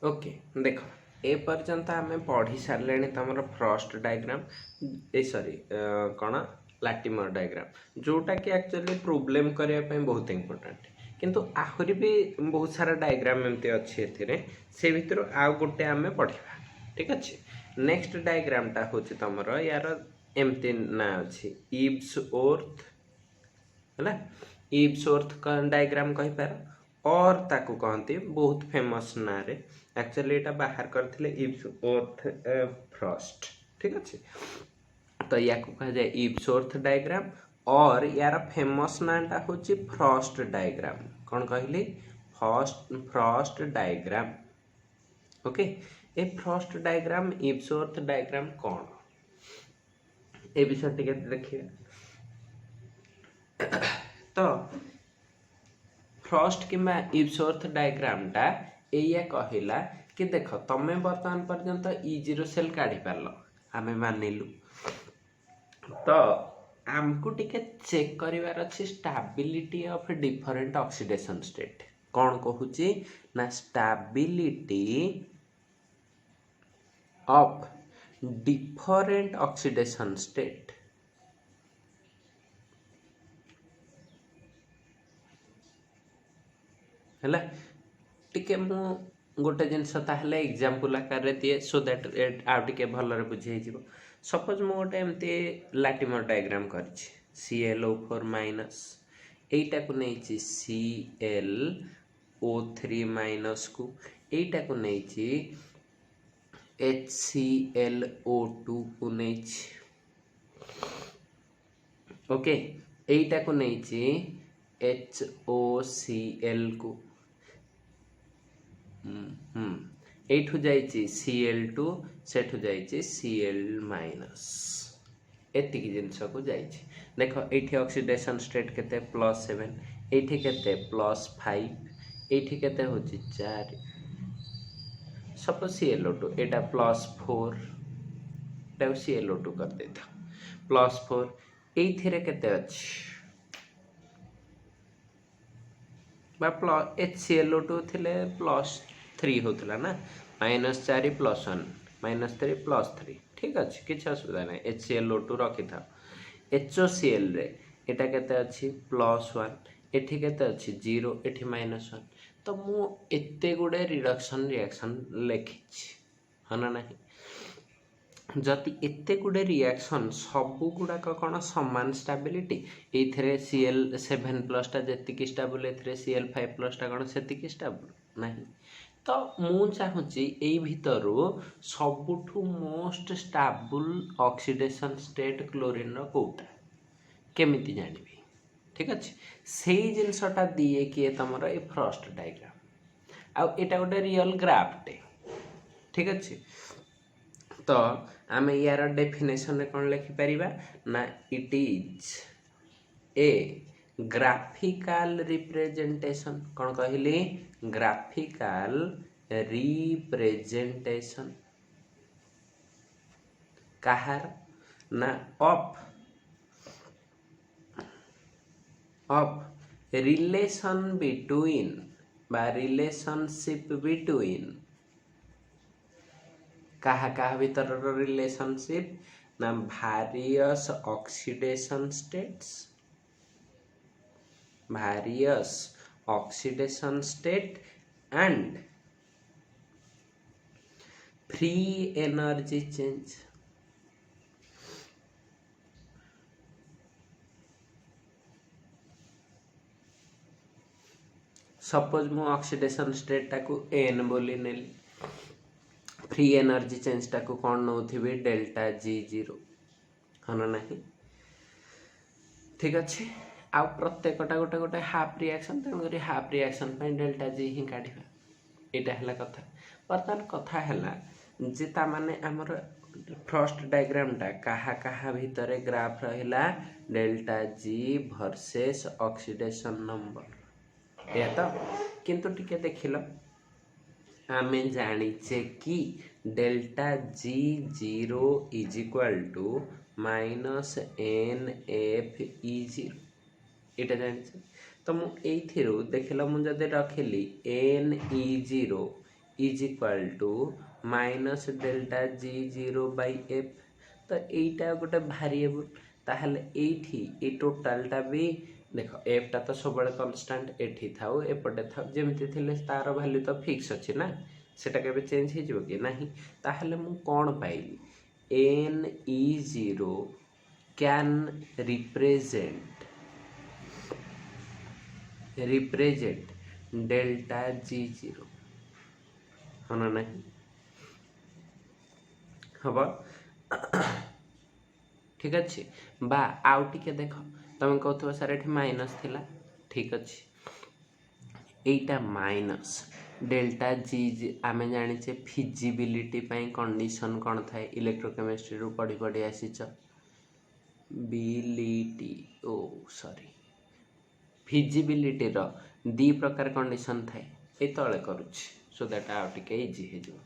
Okay देख ए पर्यंत आम पढ़ी सारे तुम फ्रस्ट डायग्राम ए सॉरी कौन लाटिमर डायग्राम जोटा कि एक्चुअली प्रोब्लेम करने बहुत इंपोर्टेंट किंतु आहरी भी बहुत सारा डायग्राम एमती अच्छी से भितर आउ गोटे आम पढ़ा ठीक अच्छे। नेक्स्ट डायग्रामटा हूँ तुम यार एमती ना अच्छी इव्स ओर्थ है इव्स ओर्थ डायग्राम कहीपर और ताकू कहते बहुत फेमस ना रे एक्चुअली यहाँ बाहर करते इव्स ओर्थ फ्रस्ट ठीक अच्छे। तो या कह जाए इव्स ओर्थ डायग्राम और यार फेमस नाटा हूँ फ्रस्ट डायग्राम कौन कहली फ्रस्ट डायग्राम ओके। ए फ्रस्ट डायग्राम इव्स ओर्थ डायग्राम कौन ए विषय टिके देखिए। तो फ्रस्ट कि इव्स ओर्थ डायग्रामटा या कहला कि देख तमें वर्तमान पर्यंत E0 सेल काढ़ी पार आम मानिलु तो आमको टिके चेक करिवार अछि stability of different oxidation state कौन कहूची ना stability of different oxidation state है टिके मु गोटे जिनस एग्जांपल आकार दिए सो दैट आउ टिके भलरे बुझे जीवो। सपोज मु गोटे एमती लाटिमर डायग्राम कर ClO4 माइनस एटा को नहीं ClO3 माइनस को एटा को नहीं HClO2 को नहीं ओके एटा को नहीं HOCl को एठू जाइए Cl2 सेठू जाइए Cl माइनस एतिकी जिनस को जाइए देख ये ऑक्सीडेशन स्टेट केते +7 एठी केते +5 एठी केते होची 4 सपोज Cl2 एटा +4 एटा Cl2 कर देता +4 एथिरे केते अछि बा HClO2 थिले +3 होतला ना -4 +1 -3 +3 ठीक अच्छे किसी असुविधा ना HClO2 रखी था HOCl रे एटा केते अछि +1 एठी केते अछि 0 एठी -1 तो मु एते गुडे रिडक्शन रिएक्शन लिखी हाँ ना नहीं जदि एते गुडे रिएक्शन सबू गुड़ाक कौन समान स्टेबिलिटी ये Cl7+ टा जी स्टेबल ए Cl5+ टा कौन से स्टेबल नहीं तो मु चाहूँगी यही भितर सबुठू most stable oxidation state chlorine कोटा केमिति जानिबी ठीक अच्छे से जिनसटा दिए किए तुम ये फ्रस्ट डायग्राम आउ एटा गोटे रियल ग्राफटे ठीक अच्छे। तो आम यार डेफिनेशन कौन लिखिपर ना it is a graphical representation कौन कहली ग्राफिकल रिप्रेजेंटेशन कहार ना ऑफ रिलेशन बिटवीन बा रिलेशनशिप बिटवीन कहा कहा भीतर रिलेशनशिप ना various oxidation state and free energy change suppose मु ऑक्सीडेशन स्टेट टाकू N बोली नेली फ्री एनर्जी चेंज टाकू कौन नौ ΔG0 हाँ ना नहीं ठीक अच्छे आ प्रत्येकटा गोटे गोटे हाफ रिएक्शन तेणुक हाफ रिएक्शन ΔG ही काढ़ा यहाँ है कथा बर्तमान कथा है जे ताने आमर फर्स्ट डायग्रामटा कहा कहा भितर ग्राफ रहा ΔG वर्सेस ऑक्सीडेशन नंबर या तो किंतु टिके देखिल आम जाचे कि ΔG0 is equal to -NFE0 यहाँ जानी तो मुझे देखिल मुझे रखिली NE0 is equal to minus delta G zero by F. तो यहीटा गोटे भारिएबल ताहले एठी ए टोटालटा भी देख एफटा तो सब कन्स्टांट एठी थाउ एपटे थाउ जेमती थिले तार वैल्यू तो फिक्स अच्छी ना सेटा केबे चेंज हो कि नहीं। ताहले मु कौन पाइली n E zero can represent delta G zero हाँ ना नहीं हम ठीक अच्छे बा आउ टिके देख तुम कहते सार ये माइनस थिला ठीक अच्छे एटा माइनस डेल्टा जी आमे जानिचे फिजिबिलिटी कंडीशन कौन थाए इलेक्ट्रोकेमिस्ट्री रू पढ़ी पढ़ी आसीच बिलिटी ओ सॉरी फिजिबिलिटी रो दी प्रकार कंडीशन थाए ये तले करुच्ची सो दैट आउ टिके इजी हो जाए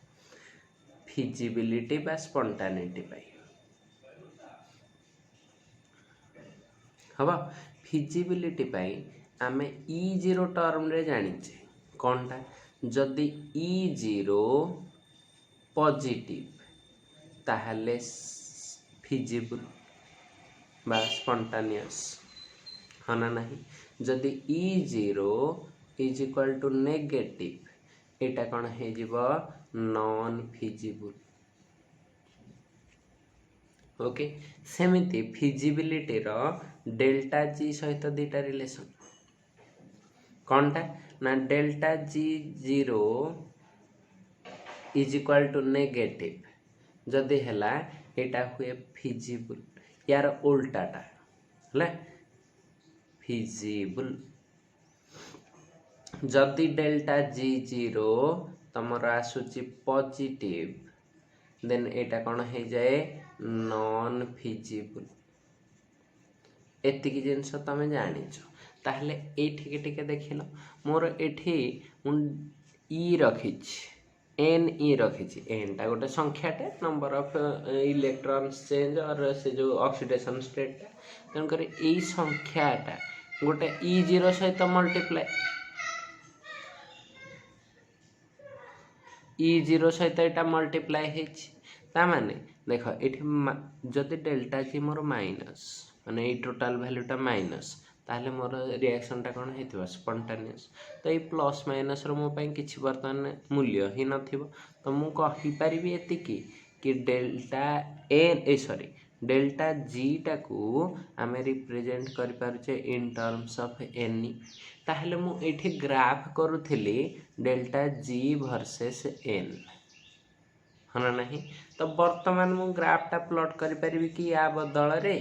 फिजिबिलिटी बा स्पॉन्टानिटी पाई हम फिजिबिलिटी पाई आमे ई जीरो टर्म रे जानिचे कौनटा जदि ई जीरो पॉजिटिव ताहले फिजिबल बा स्पॉन्टानियस हाँ ना नहीं जदि E zero is equal to negative एटा कौन है जीवो नॉन फिजिबल ओके सेमिति फिजिबिलिटी रो डेल्टा जी सहित दीटा रिलेशन कौनटा ना delta G zero is equal to negative जदि हैला एटा हुए फिजिबल यार उल्टाटा हैला फिजिबल जदि डेल्टा जी जीरो तमर आसुची पॉजिटिव देन एटा कौन हो जाए नॉन फिजिबल एतिकी जिनस तुम जानिच ताहले एठी टिके देखिल मोर एठी ई रखी एन ई रखी एन टा गोटे संख्याटे नंबर ऑफ इलेक्ट्रॉन्स चेंज और से जो ऑक्सीडेशन स्टेट तेणुकर यही संख्याटा गोटे ई जीरो सहित मल्टीप्लाई ई जीरो सहित यहाँ मल्टीप्लाई होने देख ये जदि डेल्टा जी मोर माइनस माने ये टोटाल वैल्यूटा माइनस ताहले मोर रिएक्शन टा कौन हो स्पॉन्टानियस तो ये प्लस माइनस रो मो किछि बर्तमान मूल्य ही नथिबो तो मु कहिपारिबी एतिकी कि delta n A sorry delta G टाकू आमे रिप्रेजेंट करि पारुचे इन टर्म्स ऑफ एन ताहले मु एठी ग्राफ करूथिली डेल्टा जी वर्सेस एन हाँ ना नहीं तो वर्तमान मु ग्राफटा प्लॉट करि परिबी कि या बदल रे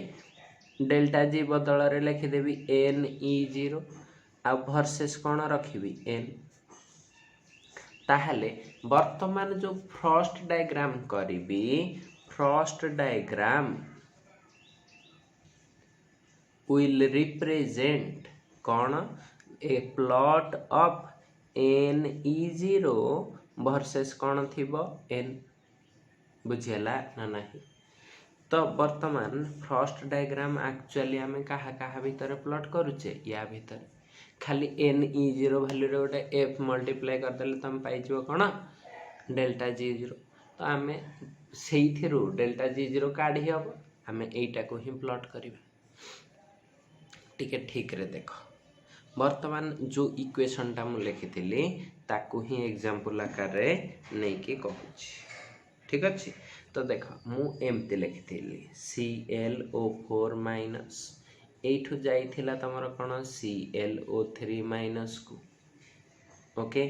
डेल्टा जी बदल रे लिखिदेवी एन ई जीरो आ वर्सेस कौन रखी एन ताहले वर्तमान जो फर्स्ट डायग्राम करी फर्स्ट डायग्राम विल रिप्रेजेंट कौन a plot of N E zero versus कौन थिबो एन बुझेला ना नहीं तो वर्तमान फर्स्ट डायग्राम एक्चुअली आमे कहा कहा भीतर प्लॉट करूचे या भीतर खाली एन ई जीरो वैल्यू रे गोटे एफ मल्टीप्लाई करदेले तुम पाइजिबो कौन डेल्टा जी जीरो तो आमे सेइथिरु डेल्टा जी जीरो काढ़ी हबो आमे एइटा को ही प्लॉट करिबा टिके ठीक रे देखो वर्तमान जो इक्वेशन टा मु लिखिथिली ताकू ही एग्जांपल आकार रे नै के कहूची ठीक अच्छे तो देख मु एमती लिखिथिली ClO4 माइनस एठू जाइथिला तमर कोन ClO3 माइनस को ओके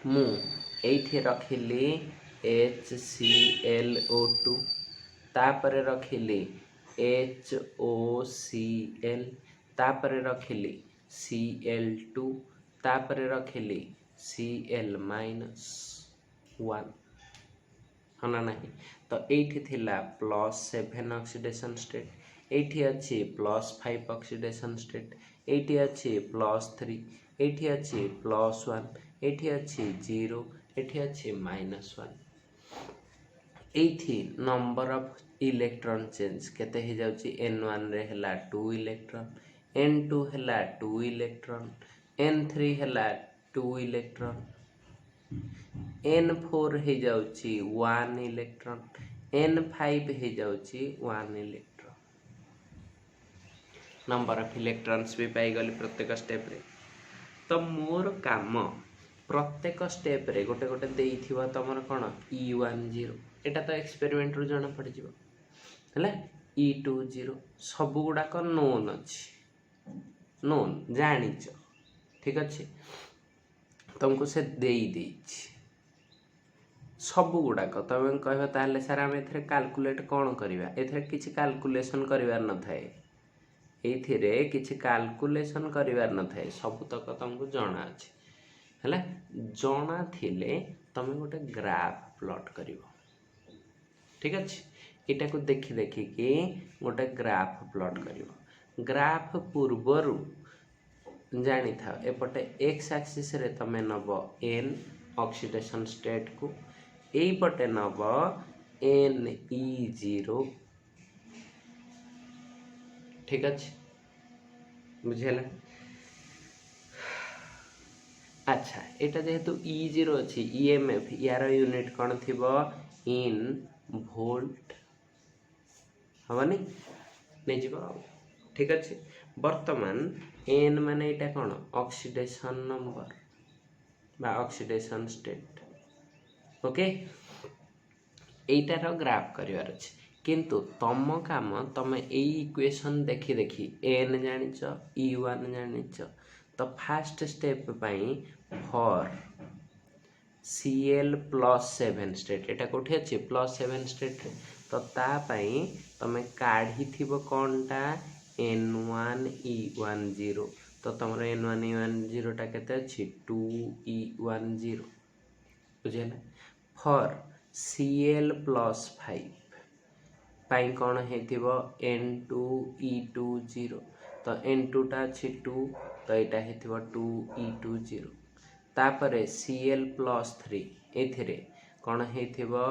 मु एठी रखिली HClO2 तापरे रखिली HOCl तापरे रखिली Cl2 तापरे रखिली Cl माइनस 1 हाँ नहीं तो एठी थिला +7 ऑक्सीडेशन स्टेट एठी अछि +5 ऑक्सीडेशन स्टेट एठी अछि +3 एठी अछि +1 एठी अछि 0 एठी अछि -1 एठी नंबर ऑफ इलेक्ट्रॉन चेंज केते हे जाउची n1 रे हला 2 इलेक्ट्रॉन n2 हला 2 इलेक्ट्रॉन n3 हला 2 इलेक्ट्रॉन N4 हो जाउची 1 इलेक्ट्रॉन, N5 हो जाउची 1 इलेक्ट्रॉन। नंबर ऑफ इलेक्ट्रॉन्स भी पाई गली प्रत्येक स्टेप रे। तो मोर काम प्रत्येक स्टेप रे गोटे गोटे देइथिबा तमर कोन E10 एटा तो एक्सपेरिमेंट रो जणा पड़ जिवो हला। E20 सब गुडाक नोन अच्छी, नोन जानिच, ठीक अच्छे। तुमको से देई देइछि सब गुडाक तुम कह ताले सर आम ए कैलकुलेट कौन करवा, ए किसी कैलकुलेशन करिवार न थाए, एथिरे किसी कैलकुलेशन करिवार न थाए, सब तक तुमको जଣା अछि हला। जଣା थिले तमे गोटे ग्राफ प्लॉट करिवो, ठीक अच्छे। एटा को देखि देखि कि गोटे ग्राफ प्लॉट करिवो। ग्राफ पूर्वरु जानी था एपटे एक्स एक्सिस रे तमे नब n ऑक्सीडेशन स्टेट को, एई पटे नब Ne0, ठीक अच्छे, बुझेला। अच्छा एटा जेहेतु E0 अच्छी EMF यार यूनिट कौन थी इन वोल्ट हवनी नहीं जीव, ठीक अच्छे। वर्तमान n माने एटा कौन ऑक्सीडेशन नंबर बा ऑक्सीडेशन स्टेट, ओके। एटार ग्राफ करिवार अछि, किंतु तम काम तमे एई इक्वेशन देखि देखि n जानिच E1 जानिच, तो fast step pi for Cl+7 state, एटा कोठी अछि +7 स्टेट, तो ता पाई तमे काढ़ी थिबो कोनटा N1E10, तो तमरो N1E10 टा केते अछि 2E10, बुझेला। फॉर Cl+5 पाई कौन हेतिबो N2E20, तो N2 टा अछि 2, तो एटा हेतिबो 2E20। तापरे Cl+3 एथिरे कौन हेतिबो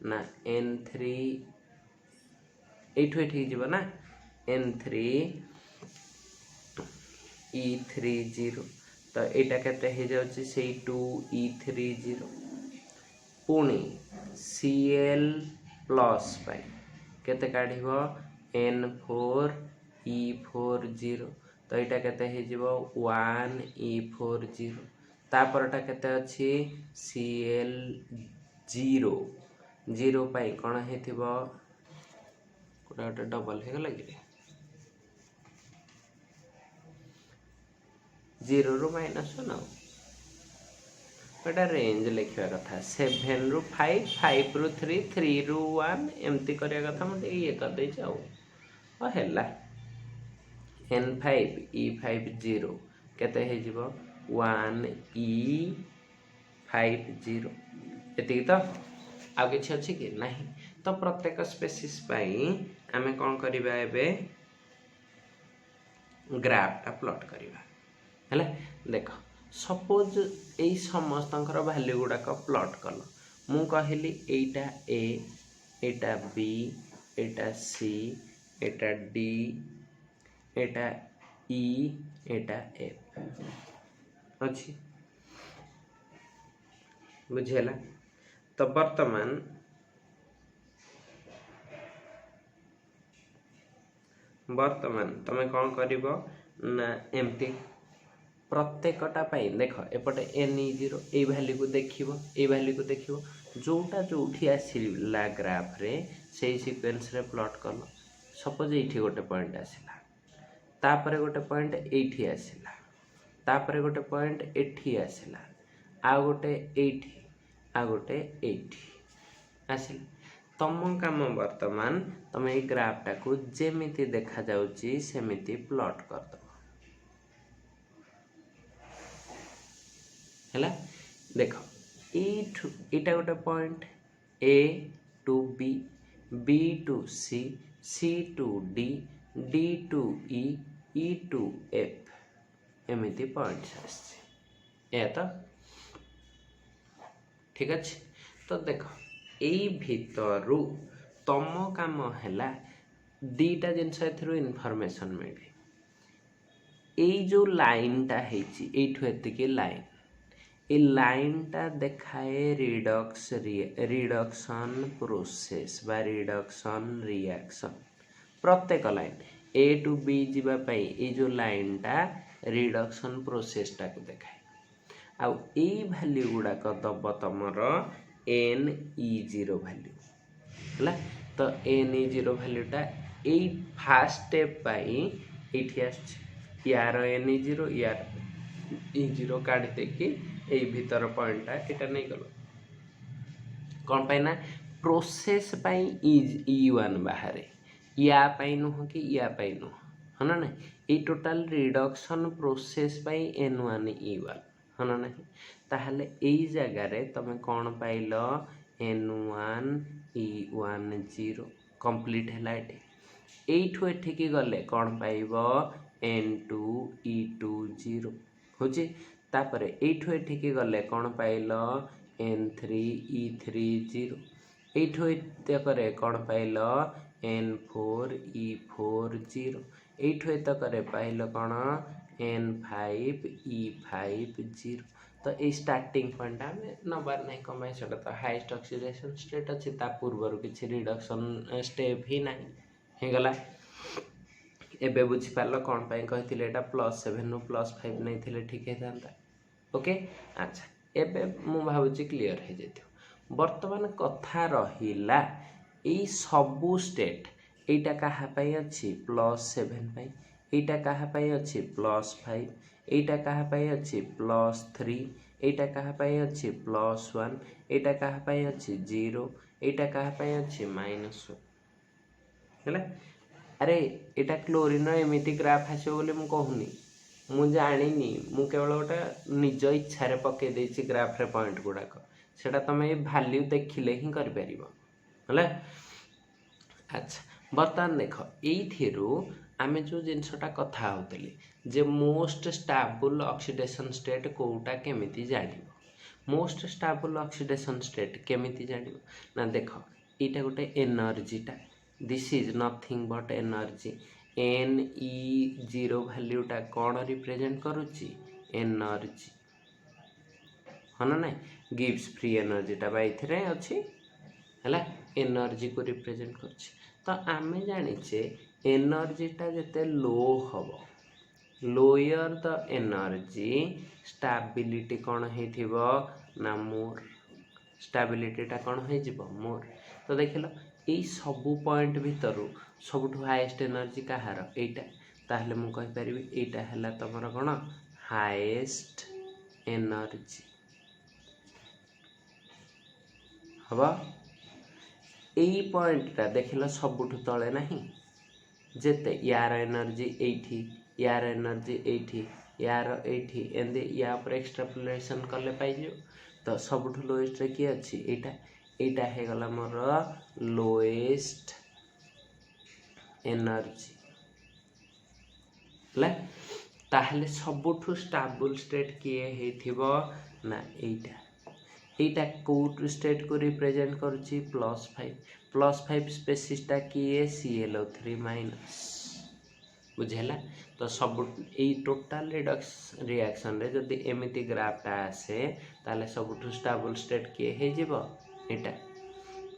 ना N3, एठो एठी जीवो ना N3E30, तो एटा केते हे जाउची सेई 2E30। पुणी Cl+5 केते काढिबो N4E40, तो एटा केते हे जीवो 1E40। तापरटा केते अछि Cl0 पाई कौन हेतिबो कोटा गोटे डबल हे गला कि 0 रु -1 एटा रेंज लिखा कथा 7 रु 5, 5 रु 3, 3 रु 1 एमती करिया कथा। मते ये कर दे जाओ हेला N5E50 केते हे जीवो 1E50, एति तो आ किछि अछि कि नाही। तो प्रत्येक स्पेसीस पाई आमे कोन करिबा एबे ग्राफ टा प्लॉट करिबा हैला। देखो सपोज एई समस्तंकर वैल्यू गुडाक प्लॉट कल, मु कहली एटा A, Etah B, Etah C, Etah D, Etah E, Etah F अच्छी, बुझेला। तो वर्तमान तमे कौन करिबो ना एमती प्रत्येकटा पाई देख एपटे Ne0 ए वैल्यू को देखिबो, ए वैल्यू को देखिबो जोटा जोठी आसिला ग्राफ रे सेई सीक्वेंस रे प्लॉट कलो। सपोज एठी गोटे पॉइंट आसिला, तापरे गोटे पॉइंट एठी आसिला, तापरे गोटे पॉइंट एठी आसिला, आ गोटे एठी, आ गोटे एठी आसिला। तम काम वर्तमान तमे ए ग्राफ टा को जेमिति देखा जाउची सेमिति प्लॉट कर दो हैला। देख एटा गोटे point A to B, B to C, C to D, D to E, E to F एमिति पॉइंट्स आछि ए तो ठीक अछि। तो देख एई भितरु तम काम हैला दीटा जिनस एथरो इनफॉरमेशन मिले। एई जो लाइन टा हेची एठु एतिके लाइन, ए लाइनटा देखाए रिडक्शन प्रोसेस बा रिडक्शन रिएक्शन प्रत्येक लाइन ए टू बी जीवाई ये जो लाइनटा रिडक्शन प्रोसेसटा को देखाए आउ ए भैल्यू गुड़ाक दब तुमर NE0 भैल्यू है तो NE0 भैल्यूटा ये फास्ट स्टेप पाई यार NE0 यार E0 काढ़ी देखी यही भीतर पॉइंटा यहाँ नहीं गल कौन पाई ना प्रोसेस पाई E1 बाहर या पाई नुह कि या पाई नुह है ना ये टोटाल रिडक्शन प्रोसेस पाई N1 E1 है ना ताहले यही जगार तुम कौन पाइल N1 E1 0 कंप्लीट है एठू एठिकी गले कौन पाइब N2 E2 0 होची तापरे एठू एठिकी गले कौन पाइल N3 E3 0 एठू एतकरे कौन पाइल N4 E4 0 एठू एतकरे पाइल कौन N5 E5 0 तो ये स्टार्टिंग पॉइंट आम नबार नहीं कम से तो हाईएस्ट ऑक्सीडेशन स्टेट अच्छी पूर्वर किसी रिडक्शन स्टेप ही ना गला एबे बुझीपार कौन पाई कहते +7 रु +5 नहीं थिले ठीक है था ओके अच्छा एबे मु भावुची क्लियर हो जाइथियो वर्तमान कथा रहिला ए सबु स्टेट एटा कहा पाई अछि +7 पाई एटा कहा पाई अछि +5 एटा कहा पाई अछि +3 एटा कहा पाई अछि +1 एटा कहा पाई अछि 0 एटा कहा पाई अछि -1 है अरे एटा क्लोरीन एमती ग्राफ आसो बोले मु कहूनी मु जानी मु केवल गोटे निज इच्छा रे पके देछि ग्राफ रे पॉइंट गुड़ाक सेटा तुम ये वैल्यू देखिले ही कर परिबो हला अच्छा बर्तमान देख एइथिरु आमे जो जिनसटा कथा होतले जे मोस्ट स्टेबल ऑक्सीडेशन स्टेट कोउटा केमिति जानिबो मोस्ट स्टेबल ऑक्सीडेशन स्टेट केमिति जानिबो ना देख एटा गोटे एनर्जीटा this is nothing but energy NE0 भैल्यूटा कौन रिप्रेजेंट करुच्ची एनर्जी हाँ ना गिव्स फ्री एनर्जीटा बाइथे अच्छी है एनर्जी को रिप्रेजेंट करुच्ची तो आमे जानिचे एनर्जीटा जते लो हम लोअर द एनर्जी स्टेबिलिटी कौन हो ना मोर स्टेबिलिटीटा कौन हो मोर तो देख लो ये सबू पॉइंट भितर सबुठ हाईएस्ट एनर्जी कहार एटा ताहले मु कहि परिबी एटा हला तमर कोन हाईएस्ट एनर्जी हबा एई पॉइंटटा देखिला सबुठ तळे नाही जेते यार एनर्जी एठी यार एनर्जी एठी यार एठी एंदे या पर एक्सट्रापोलेशन करले पाइजो तो सबुठ लोएस्ट रे की अछि एटा एटा हे गला मोर लोएस्ट एनर्जी ले ताहले सबुठु स्टेबल स्टेट किए हेथिबो ना एटा एटा कोट स्टेट को रिप्रेजेंट करूची +5 स्पेसिसटा किए ClO3 माइनस बुझेला तो सब ए टोटल रिएक्शन रे जदि एमिति ग्राफटा आसे ताले सबुठु स्टेबल स्टेट किए हे जिवो एटा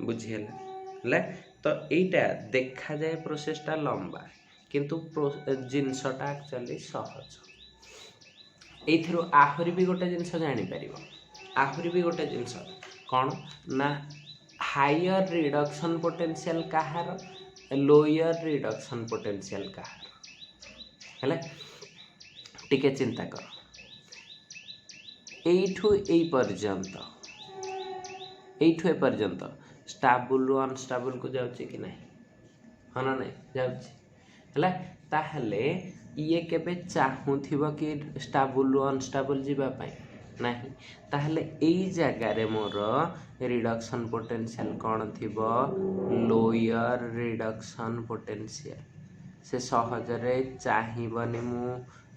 बुझेला तो एटा देखा जाए प्रोसेसटा लंबा किंतु जिनसटा एक्चुअली सहज एथिरो आहुरी भी गोटे जिनस जानि परिबो आहुरी भी गोटे जिनस कौन ना हायर रिडक्शन पोटेंशियल कहार लोअर रिडक्शन पोटेंशियल कहार है टिके चिंता कर एठू ए पर्यंत स्टेबल रु अनस्टेबल को जाउची कि नहीं हाँ ना नहीं जाउची है ताहले ये केबे चाहूथिबो कि स्टेबल रु अनस्टेबल जीवा पाई नहीं ताहले एई जगह रे मोर रिडक्शन पोटेंशियल कौन थिबो लोअर रिडक्शन पोटेंशियल से सहजरे चाहिबनी मु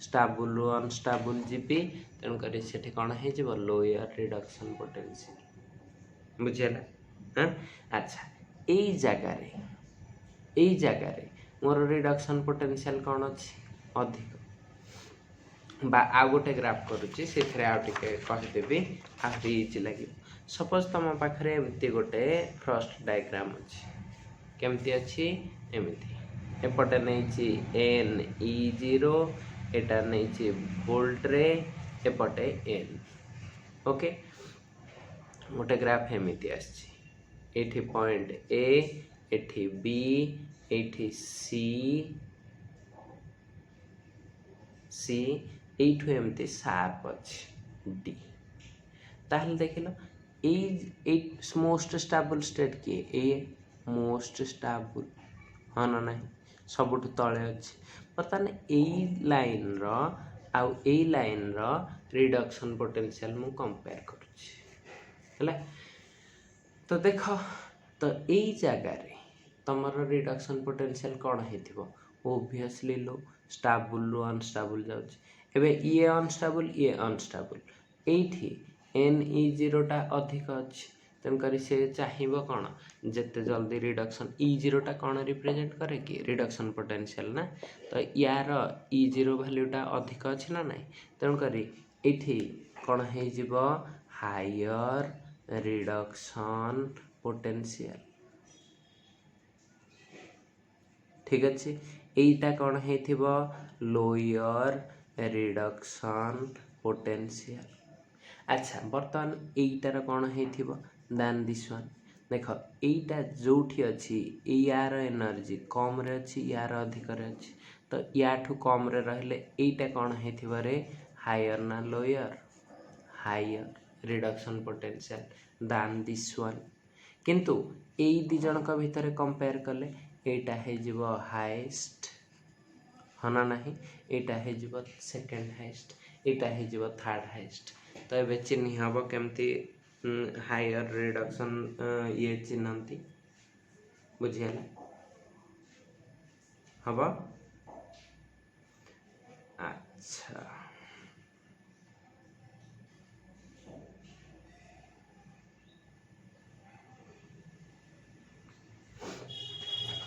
स्टेबल रु अनस्टेबल जीबी तेणु करी सेठी कौन हे जिवो लोअर रिडक्शन पोटेंशियल बुझेला हाँ अच्छा एई जगह रे मोर रिडक्शन पोटेंशियल कौन अच्छी अधिक बा आउ गोटे ग्राफ करुच्ची से कहीदेवी आहरी इजी लगे। सपोज तुम पाखे एमती गोटे फ्रस्ट डायग्राम अच्छी केमती अच्छी एमती एपटे नहीं NE0 एटा नहीं वोल्ट रे एपटे N ओके गोटे ग्राफ एमती आठी पॉइंट A एठी B एठी C एठू एमती शार्प अच्छी D ताहले देखिल ए मोस्ट स्टेबल स्टेट किए ए मोस्ट स्टेबल हाँ ना नहीं सबुठ तले अच्छी बर्तमान यही लाइन रो आउ यही लाइन रो रिडक्शन पोटेंशियल मु कंपेयर करुच्ची तो देख तो यही जगह रे तमर रिडक्शन पोटेंशियल कौन हेतिबो ओब्वियसली लो स्टेबल रो अनस्टेबल जाउची एबे ये अनस्टेबल एठी NE0 टा अधिक अच्छी तेणुक से चाहिए कौन जिते जल्दी रिडक्शन E0 टा कौन रिप्रेजेंट करे कि रिडक्शन पोटेंशियल ना तो यार E0 वैल्यूटा अधिक अच्छी ना नहीं तेणुक ये कौन हो हायर रिडक्शन पोटेंशियल ठीक अच्छे यहीटा कौन हो लोअर रिडक्शन पोटेंशियल। अच्छा बर्तमान यहीटार कौन हो दैन दिस वन देख यहीटा जो अच्छी यार एनर्जी कम रे अच्छी यार अधिक रे अच्छी तो याठू कम रे रहले यहीटा कौन हो रे हायर ना lower higher reduction potential than this one किंतु यही दी जनक भितर कंपेयर कले एटा हो हाईएस्ट हाँ ना नहीं एटा हो सेकेंड हाईएस्ट एटा हो थर्ड हाईएस्ट तो ये चिन्ह हम केमती हायर रिडक्शन ये चिन्हती बुझीगला हम अच्छा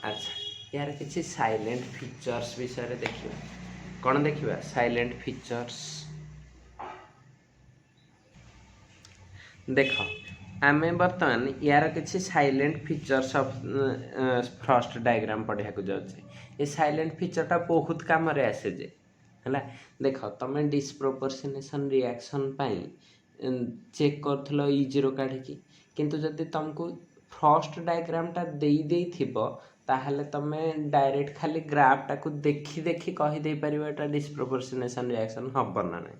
अच्छा यार किसी साइलेंट फीचर्स विषय देखिए कौन देखिए साइलेंट फीचर्स देख आम बर्तमान यार किसी silent features of first diagram पढ़ा जाऊे ये साइलेंट फीचरटा बहुत काम आसे जे है देख तुम डिस्प्रोपोर्शनेशन रिएक्शन चेक कर E0 काढ़ी किंतु जदि तुमको फर्स्ट डायग्रामटा दे ताहले तुम डायरेक्ट खाली ग्राफटा को देखी देखी कहीदे पार डिस्प्रोपोर्शनेशन रिएक्शन हम ना नहीं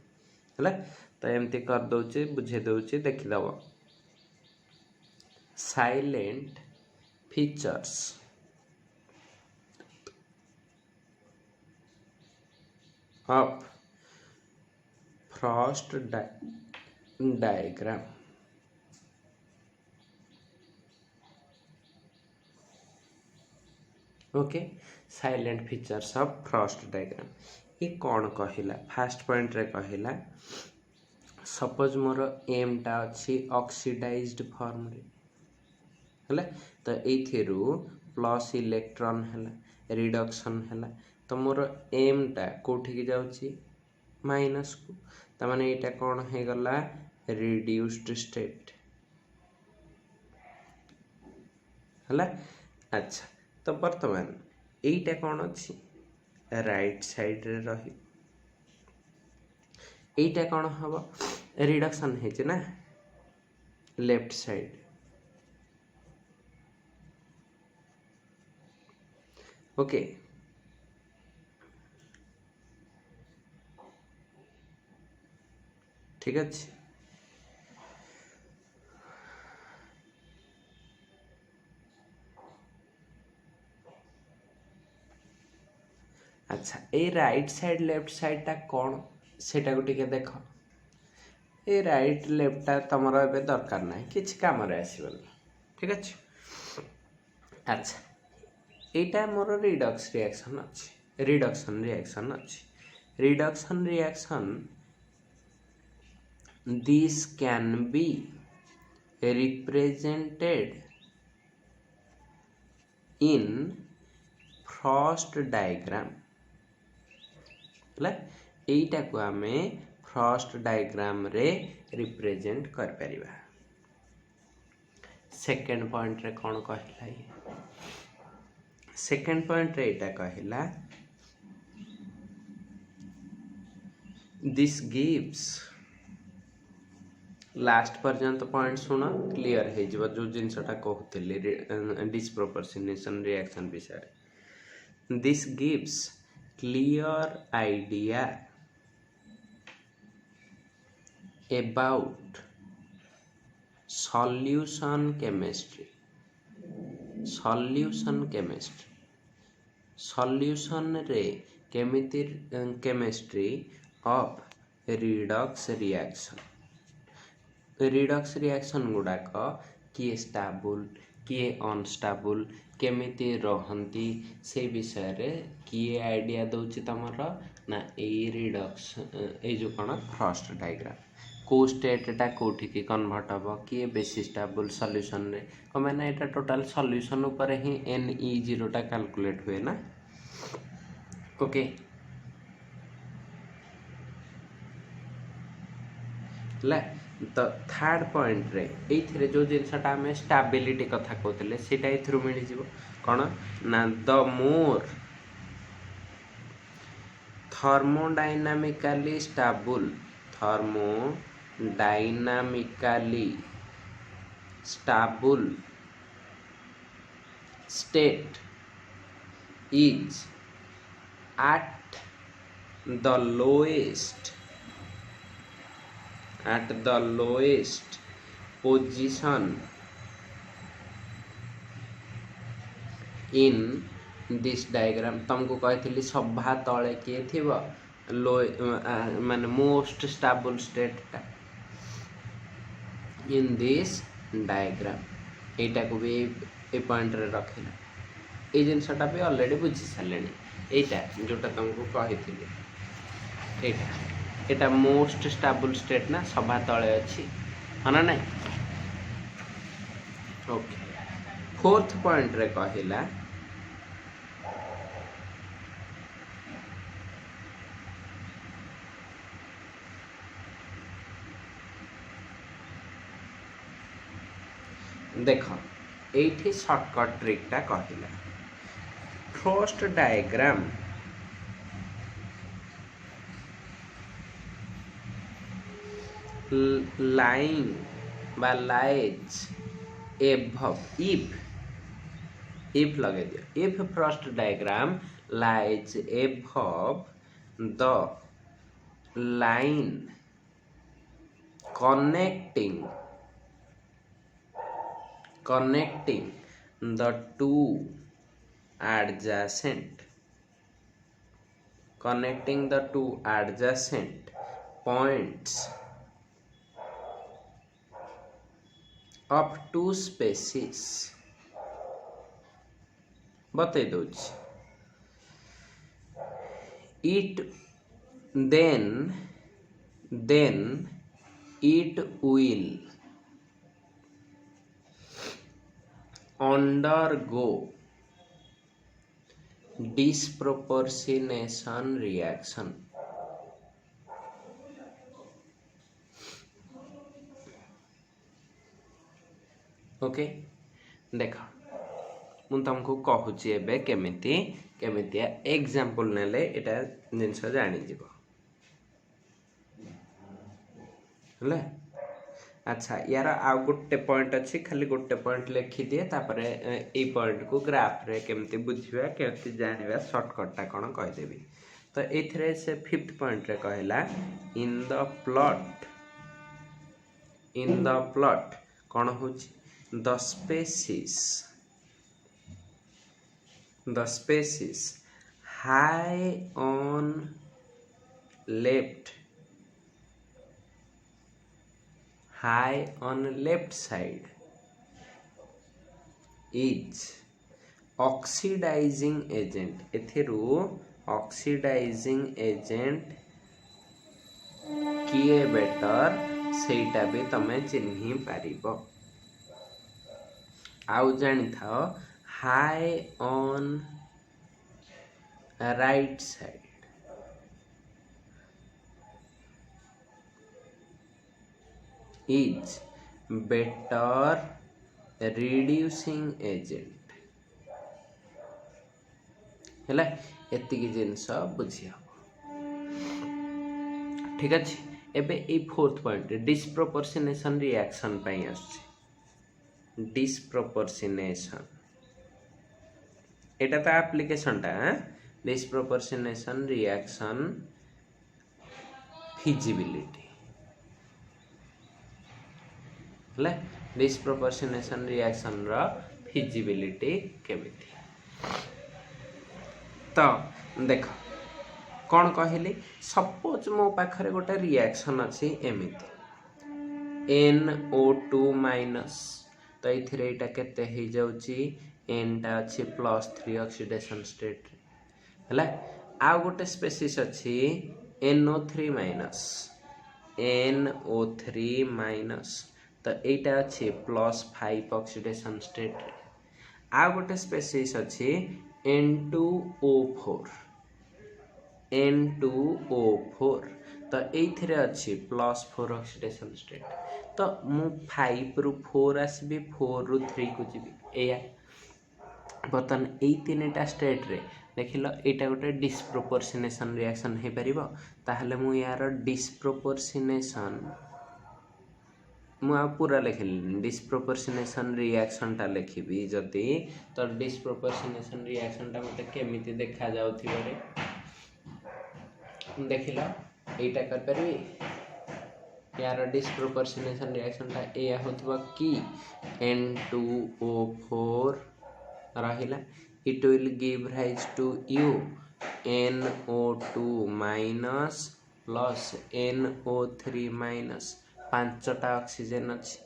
है तो एमती कर दौचे बुझे दौचे देखीदब salient features of first diagram okay salient features of first diagram ये कौन कहला फास्ट पॉइंट रे कहला सपोज मोर एम टा अच्छी ऑक्सीडाइज्ड फॉर्म रे तो ये प्लस इलेक्ट्रॉन है रिडक्शन है तो मोर एम टा कोठी की जाउची माइनस को तो माने एटा कौन हो गला रिड्यूस्ड स्टेट है अच्छा तो बर्तमान यहीटा कौन अच्छी राइट साइड रे रही यहीटा कौन हम रिडक्शन है ना लेफ्ट साइड ओके ठीक अच्छे अच्छा ये राइट साइड लेफ्ट साइड टा कौन सेटा को टिके देख ये राइट लेफ्टा तुम ए दरकार ना कि कम आसबनी ठीक अच्छे अच्छा यहाँ मोर रिडक्स रिएक्शन अच्छी reduction reaction this can be represented in first diagram एटा को आमे फ्रस्ट डायग्राम रे रिप्रेजेंट कर परिबा। सेकेंड पॉइंट रे कौन कहला ये सेकेंड पॉइंट रे एटा कहला दिस गिव्स लास्ट पर्यंत पॉइंट सुन क्लियर है जो जिनसटा कहूली डिस्प्रोपोर्शनेशन रिएक्शन विषय। This gives clear idea about solution chemistry. Solution chemistry solution रे केमिति chemistry of redox reaction. Redox reaction गुड़ाक किए स्टेबल किए अनस्टेबल केमिति रहंती से विषय रे किए आइडिया दउची तमर ना ए रिडक्स ए जो कौन फर्स्ट डायग्राम को स्टेटा कोठी की कन्वर्ट हम किए बेसी स्टेबल सॉल्यूशन रे मैंने एटा टोटल सॉल्यूशन ऊपर ही Ne0 टा कैलकुलेट हुए ना। ओके ला तो थर्ड पॉइंट रे एथिरे जो जिनसटा आम स्टेबिलिटी कथा कहते सीटा एथरू मिल जीवो कौन ना the more thermodynamically stable thermodynamically stable state is at the lowest position in this diagram। तुमको कहती सभा तले किए थी लो माने most stable state in this diagram एटा को भी ए पॉइंट रे रखिला। ये जिनसटा भी ऑलरेडी बुझी सारे एटा जोटा तुमको कही एटा मोस्ट स्टेबल स्टेट ना सभा तले अच्छी है ना नहीं। ओके फोर्थ पॉइंट रे कहला देख ये शॉर्टकट ट्रिक टा कहला फर्स्ट डायग्राम लाइन बा लाइज इफ लगे दियो if first diagram lies above the line connecting the two adjacent points of two species बते दूची it then it will undergo disproportionation reaction। Okay देख मुझे तुमको कहूची एबे केमिति केमितिया एग्जांपल नेले एटा जिनस जानि जीवो हले। अच्छा यार आ गोटे पॉइंट अच्छी खाली गोटे पॉइंट लिखी दिए तापरे ए पॉइंट को ग्राफ रे केमती बुझिबा केमती जानिबा शॉर्टकट टा कोन कहि देबी। तो एथरे से फिफ्थ पॉइंट रे कहला इन द प्लॉट कोन होची the species high on left side is oxidizing agent। एथिरु oxidizing agent किए बेटर सेटा भी तमे चिन्ही पारिबो। आउ जानी था high on right side is better reducing agent है एतिकी जिनस बुझी हम ठीक अच्छे एबे ए फोर्थ पॉइंट डिस्प्रोपोर्शनेशन रिएक्शन पाई आसुची डिस्प्रोपोर्शनेशन एटा तो एप्लीकेशन टा डिस्प्रोपोर्शनेशन रिएक्शन फिजिबिलिटी है डिस्प्रोपोर्शनेशन रिएक्शन रा फिजिबिलिटी केमिति तो देख कौन कहली सपोज मो पाखरे गोटे रिएक्शन अच्छी एमिति NO2 माइनस तो ये केते हो जाउची N टा अच्छी +3 ऑक्सीडेशन स्टेट है आ गोटे स्पेसीस अच्छी NO3 माइनस NO3 माइनस तो यहाँ अच्छी +5 ऑक्सीडेशन स्टेट आ गोटे स्पेसीस अच्छी N2O4 N2O4 तो ये अच्छी +4 ऑक्सीडेशन स्टेट तो मु 5 रु 4 आसबि 4 रु 3 को जी या बर्तमान यही 3टा स्टेट रे देख लो यहाँ गोटे डिस्प्रोपोर्शनेशन रिएक्शन हो पार ताहले मु यार डिस्प्रोपोर्शनेशन मुझे पूरा लिखिली डिस्प्रोपोर्शनेशन रिएक्शन टा लिखी जदि तो डिस्प्रोपोर्शनेशन रिएक्शन टा मते केमिति देखा जाउथिबो रे देख लो एटा कर परबी यार डिस्प्रोपोर्शनेशन रिएक्शन टा एया होतबा कि N2O4 रहिला it will give rise to you NO2 minus plus NO3 minus 5टा ऑक्सीजन अच्छी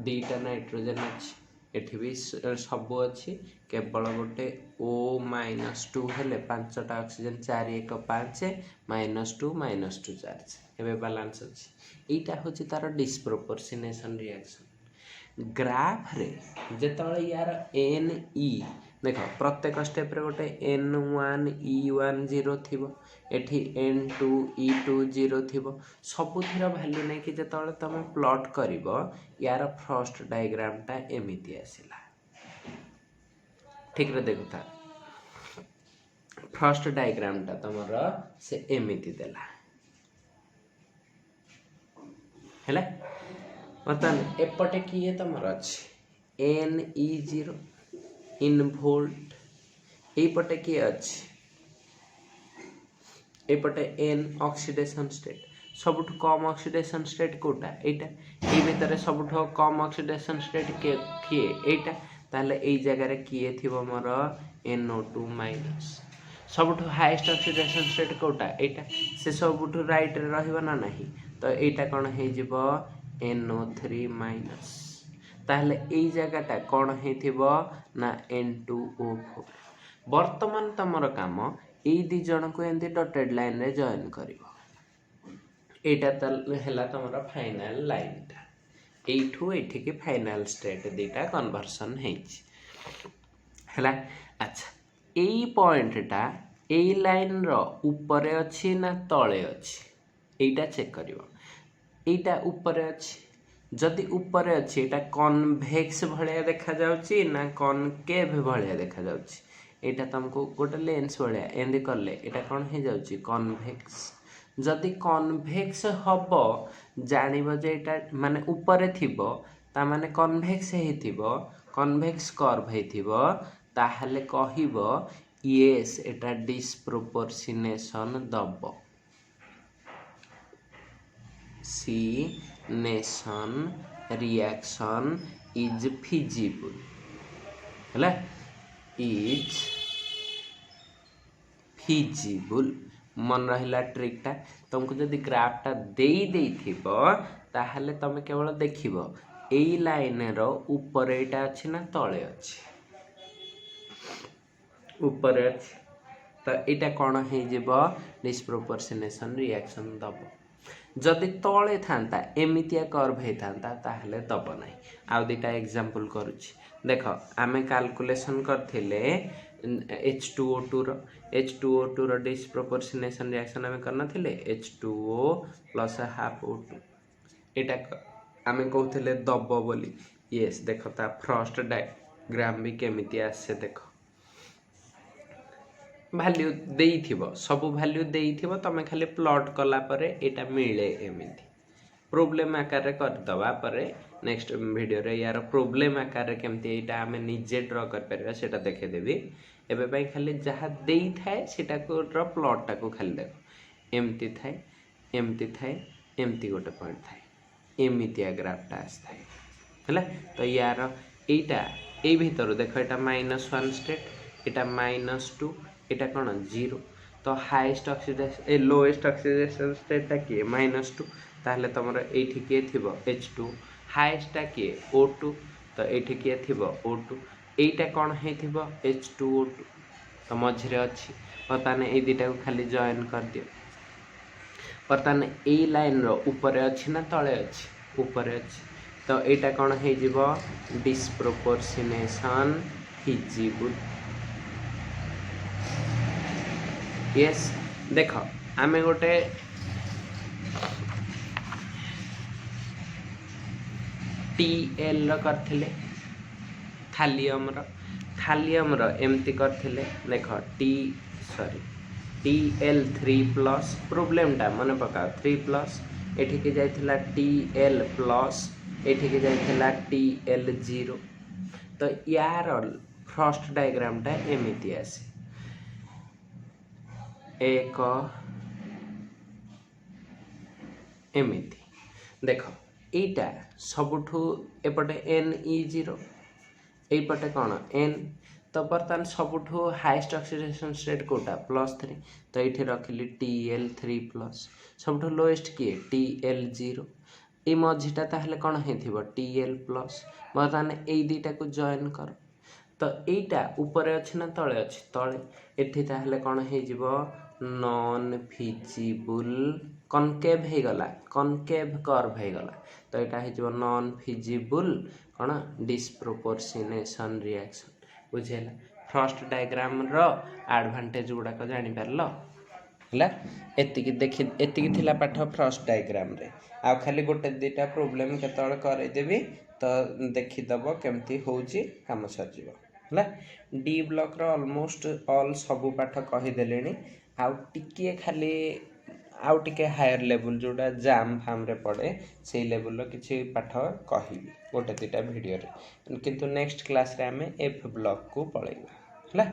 2टा नाइट्रोजन अच्छी एठी भी सब अच्छी केवल गोटे O-2 हेले 5टा ऑक्सीजन 4 1 5 -2 चार्ज एबे बैलेंस अच्छी एटा होची तार डिस्प्रोपोर्शनेशन रिएक्शन ग्राफ रे जेतळे यार Ne देख प्रत्येक स्टेप रे गोटे N1 E1 0 थिबो एठी N2 E2 0 थिबो सबुथिर वैल्यू नै कि जेतळे तमे प्लॉट करिवो यार फर्स्ट डायग्राम टा एमिति आसिला ठीक रे देखु था फर्स्ट डायग्राम टा तमर से एमिति देला हैला मतलब एपटे किए तमर अछि Ne0 इन वोल्ट एपटे किए अछि एपटे N ऑक्सीडेशन स्टेट सबुठ कम ऑक्सीडेशन स्टेट कोटा एटा ए भीतर सबुठ कम ऑक्सीडेशन स्टेट के किए एटा ताले ए जगह रे किए थिबो मोर NO2 माइनस सबुठ हाईएस्ट ऑक्सीडेशन स्टेट कोटा एटा से सबुठ राइट रे रहइबो ना नहीं तो एटा कोन हे जिवो NO3 माइनस ताहले ए जगहटा कौन हेथिबो ना N2O4 वर्तमान तमर काम ए दी जन को एंती डॉटेड लाइन रे जॉइन करिवो एटा त हेला तमर फाइनल लाइन टा एठू एठी के फाइनल स्टेट दीटा कन्वर्सन हेछि हेला अच्छा एई पॉइंट टा एई लाइन रो ऊपर अछि ना तळे अछि एटा चेक करिवो एटा ऊपर अछि जदि ऊपर अच्छी एटा कन्वेक्स भलिया देखा जाउची ना कनकेव भलिया देखा जाउची एटा तुमको गोटे लेंस भलिया एंदी करले एटा कोन हे जाउची कन्वेक्स जदि कन्वेक्स हबो जानिबो जे एटा माने ऊपर थिबो ता माने कन्वेक्स हेथिबो कन्वेक्स कर्व हेथिबो ताहले कहिबो यस एटा डिस्प्रोपोर्शनेशन दबो सी नेशन रिएक्शन इज फिजिबल हैला इज फिजिबल मन रहिला ट्रिक टा तुमको जदि ग्राफ टा देई थिबो ताहले तमे केवल देखिबो एई लाइन रो ऊपर एटा अछि ना तळे अछि ऊपर अछि तो एटा कोन हे जेबो डिस्प्रोपोर्शनेशन रिएक्शन दबो जदि तले थांता एमितिया कर्व हे थांता ताहले दब नाही आ दुटा एग्जांपल करूची देख आमे कैलकुलेशन करथिले H2O2 रो डिस्प्रोपोर्शनेशन रिएक्शन आमे करना थिले H2O + ½ O2 एटा आमे कहते दब बोली येस देख ता फ्रस्ट डायग्राम भी केमिति आसे देख वैल्यू देइथिबो सब वैल्यू देइथिबो तमे खाली प्लॉट कला परे एटा मिले एमिति प्रोब्लेम आकार रे कर दवा परे नेक्स्ट वीडियो रे यार प्रोब्लेम आकार रे केमति एटा आमे निजे ड्रा कर परबा सेटा देखे देबी एबे पई खाली जहा देई थाए सेटा को ड्रा प्लॉट टा को खाली देखो एमति थाए एमति गोटे पॉइंट थाए एमितिया ग्राफ टा आस्थाए हला तो यार एटा ए भीतर देखो एटा -1 स्टेट एटा -2 एटा कोन 0 तो हाईएस्ट ऑक्सीडेशन ए लोएस्ट ऑक्सीडेशन स्टेट ता की -2 ताहले तमरो एठी के थिबो H2 हाईएस्ट ता की O2 तो एठी के थिबो O2 एटा कोन हे थिबो H2O2 तो मझरे अछि पताने ए दिटा को खाली जॉइन कर दियो पताने ए लाइन रो ऊपर अछि ना तळे अछि ऊपर अछि तो एटा कोन हे जिवो डिस्प्रोपोर्शनेशन फिजिबल यस देखो आमे गोटे टीएल करथिले थालियम रो एमती करथिले देखो TL3 प्लस प्रोब्लेम टा मन पका 3 प्लस एठी के जाइथिला TL प्लस एठी के जाइथिला TL0 तो यार फर्स्ट डायग्राम टा एमिति आसे एक एमिति देखो एटा सबुठू एपटे Ne0 एपटे कौन N तो बर्तमान सबुठू हाईएस्ट ऑक्सीडेशन स्टेट कोटा +3 तो ये रखिली TL3 प्लस सबुठू लोएस्ट किए TL0 ए मझीटा ताहले कौन हेथिबो TL प्लस बर्तमान ए दीटा को जॉइन कर तो एटा ऊपर अछि ना तळे अछि तळे एठी ताहले कौन हे जिवो नॉन फिजिबल कनकेव हे गला कनकेव कर्व हे गला तो एटा हे जिवो नॉन फिजिबल कौन डिस्प्रोपोर्शनेशन रिएक्शन बुझेला फर्स्ट डायग्राम रो एडवांटेज गुडा को जानि परलो हला एतिकी देखि एतिकी थिला पाठ फर्स्ट डायग्राम रे आ खाली गोटे दिटा प्रॉब्लम केतळ करै देबी तो देखि दबो केमती होउची काम सर जीवो हला डी ब्लॉक रो ऑलमोस्ट ऑल सब पाठ कहि देलेनी आ टिके खाली आउ टिके हायर लेवल जोड़ा जाम फाम रे पड़े से लेवल रो किछि पाठ कहिबी गोटे दिटा वीडियो रे किंतु नेक्स्ट क्लास रे हमें एफ ब्लॉक को पळेबा हला।